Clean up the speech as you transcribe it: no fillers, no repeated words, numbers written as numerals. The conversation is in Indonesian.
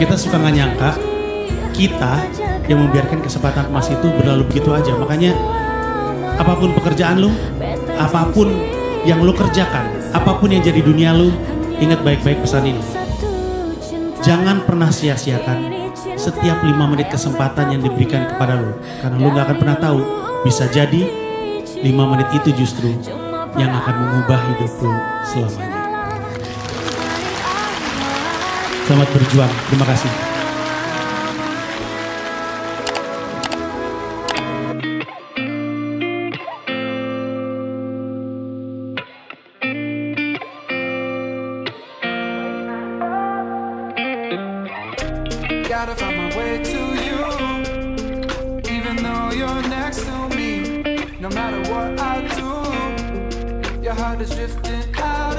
Kita suka nggak nyangka kita yang membiarkan kesempatan emas itu berlalu begitu aja. Makanya apapun pekerjaan lu, apapun yang lu kerjakan, apapun yang jadi dunia lu, ingat baik-baik pesan ini. Jangan pernah sia-siakan setiap 5 menit kesempatan yang diberikan kepada lu. Karena lu gak akan pernah tahu, bisa jadi 5 menit itu justru yang akan mengubah hidup lu selamanya. Selamat berjuang, terima kasih. Gotta find my way to you, even though you're next to me. No matter what I do, your heart is drifting out.